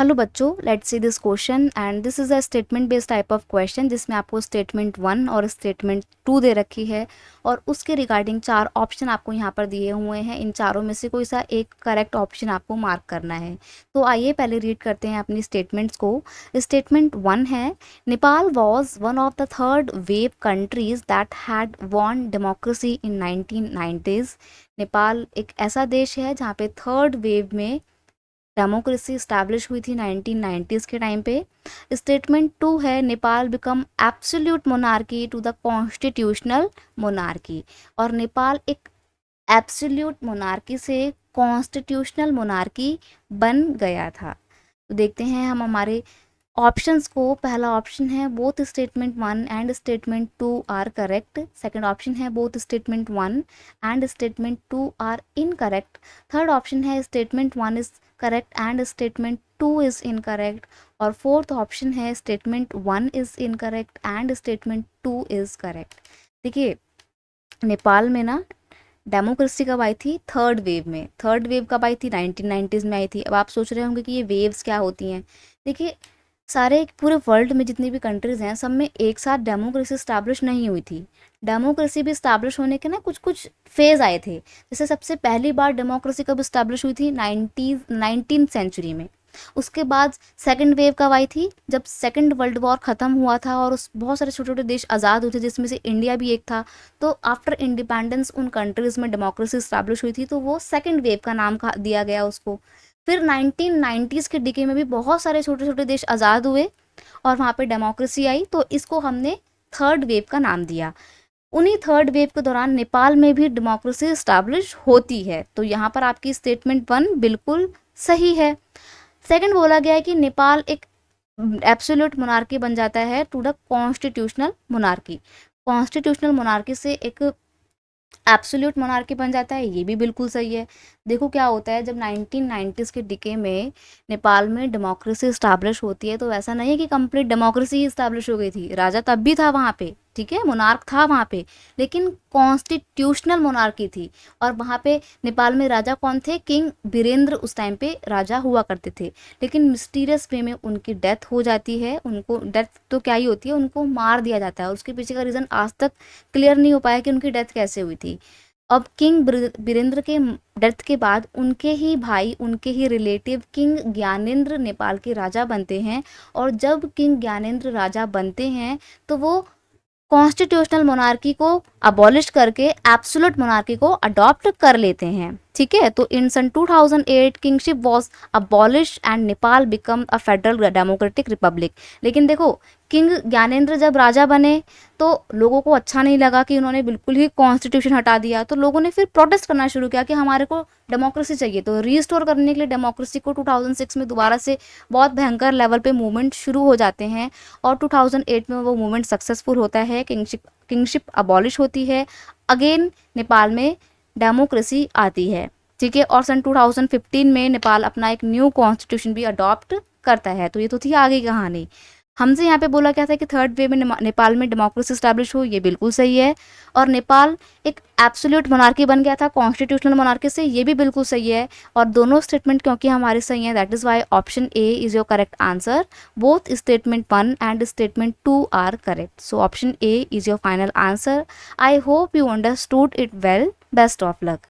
Hello बच्चों, let's see this question and this is a statement based type of question जिसमें आपको statement 1 और statement 2 दे रखी है और उसके रिगार्डिंग 4 ऑप्शन आपको यहाँ पर दिए हुए हैं। इन चारों में से कोई सा एक करेक्ट ऑप्शन आपको मार्क करना है। तो आइए पहले रीड करते हैं अपनी स्टेटमेंट्स को। स्टेटमेंट 1 है, Nepal was one of the third wave countries that had won democracy in 1990s। Nepal एक ऐसा देश है जहाँ पे थर्ड वेव में डेमोक्रेसी स्टैब्लिश हुई थी 1990s के टाइम पे। स्टेटमेंट 2 है, Nepal become absolute monarchy to the constitutional monarchy. और नेपाल एक एब्सोल्यूट मोनार्की से कॉन्स्टिट्यूशनल मोनार्की बन गया था। तो देखते हैं हम हमारे ऑप्शंस को। पहला ऑप्शन है both statement 1 and statement 2 are correct. Second option है both statement 1 and statement 2 are incorrect. Third option है statement 1 is correct and statement 2 is incorrect. और फोर्थ ऑप्शन है statement 1 is incorrect and statement 2 is correct. देखिए, नेपाल में ना democracy कब आई थी? थर्ड वेव में। थर्ड वेव कब आई थी? 1990s में आई थी। अब आप सोच रहे होंगे कि ये वेव्स क्या होती हैं। देखिए, सारे पूरे वर्ल्ड में जितनी भी कंट्रीज़ हैं सब में एक साथ डेमोक्रेसी स्टैब्लिश नहीं हुई थी। डेमोक्रेसी भी स्टैब्लिश होने के ना कुछ कुछ फेज़ आए थे। जैसे सबसे पहली बार डेमोक्रेसी कब स्टैब्लिश हुई थी? 19th सेंचुरी में। उसके बाद सेकंड वेव कब आई थी? जब सेकंड वर्ल्ड वॉर ख़त्म हुआ था और उस बहुत सारे छोटे छोटे देश आज़ाद हुए थे जिसमें से इंडिया भी एक था। तो आफ्टर इंडिपेंडेंस उन कंट्रीज़ में डेमोक्रेसी स्टैब्लिश हुई थी, तो वो सेकंड वेव का नाम दिया गया उसको। फिर 1990s के डिके में भी बहुत सारे छोटे छोटे देश आज़ाद हुए और वहाँ पे डेमोक्रेसी आई, तो इसको हमने थर्ड वेव का नाम दिया। उन्हीं थर्ड वेव के दौरान नेपाल में भी डेमोक्रेसी स्टैब्लिश होती है। तो यहाँ पर आपकी स्टेटमेंट 1 बिल्कुल सही है। सेकंड बोला गया है कि नेपाल एक एब्सोल्यूट मोनार्की बन जाता है to the constitutional monarchy. Constitutional monarchy से एक एब्सोल्यूट मोनार्की बन जाता है, ये भी बिल्कुल सही है। देखो क्या होता है, जब 1990s के डिके में नेपाल में डेमोक्रेसी स्टैब्लिश होती है तो ऐसा नहीं है कि कंप्लीट डेमोक्रेसी ही स्टैब्लिश हो गई थी। राजा तब भी था वहाँ पे, ठीक है, मोनार्क था वहाँ पे, लेकिन कॉन्स्टिट्यूशनल मोनार्की थी। और वहाँ पे नेपाल में राजा कौन थे? किंग वीरेंद्र उस टाइम पे राजा हुआ करते थे। लेकिन मिस्टीरियस वे में उनकी डेथ हो जाती है। उनको डेथ तो क्या ही होती है, उनको मार दिया जाता है। उसके पीछे का रीज़न आज तक क्लियर नहीं हो पाया कि उनकी डेथ कैसे हुई थी। अब किंग वीरेंद्र के डेथ के बाद उनके ही भाई, उनके ही रिलेटिव किंग ज्ञानेंद्र नेपाल के राजा बनते हैं। और जब किंग ज्ञानेंद्र राजा बनते हैं तो वो कॉन्स्टिट्यूशनल मोनार्की को अबॉलिश करके एब्सोल्यूट मोनार्की को अडॉप्ट कर लेते हैं, ठीक है। तो इन सन 2008 kingship was abolish and Nepal become a federal democratic Republic. लेकिन देखो, किंग ज्ञानेंद्र जब राजा बने तो लोगों को अच्छा नहीं लगा कि उन्होंने बिल्कुल ही कॉन्स्टिट्यूशन हटा दिया। तो लोगों ने फिर प्रोटेस्ट करना शुरू किया कि हमारे को डेमोक्रेसी चाहिए। तो रीस्टोर करने के लिए डेमोक्रेसी को 2006 में दोबारा से बहुत भयंकर लेवल पे मूवमेंट शुरू हो जाते हैं और 2008 में वो मूवमेंट सक्सेसफुल होता है। किंगशिप अबॉलिश होती है, अगेन नेपाल में डेमोक्रेसी आती है, ठीक है। और सन 2015 में नेपाल अपना एक न्यू कॉन्स्टिट्यूशन भी अडॉप्ट करता है। तो ये तो थी आगे की कहानी। हमसे यहाँ पे बोला क्या था कि थर्ड वे में नेपाल में डेमोक्रेसी स्टैब्लिश हो, ये बिल्कुल सही है। और नेपाल एक एब्सोल्यूट मोनार्की बन गया था कॉन्स्टिट्यूशनल मोनार्की से, ये भी बिल्कुल सही है। और दोनों स्टेटमेंट क्योंकि हमारे सही हैं, that is why option A is your correct answer. Both statement 1 and statement 2 are correct. So option A is your final answer. I hope you understood it well. Best of luck.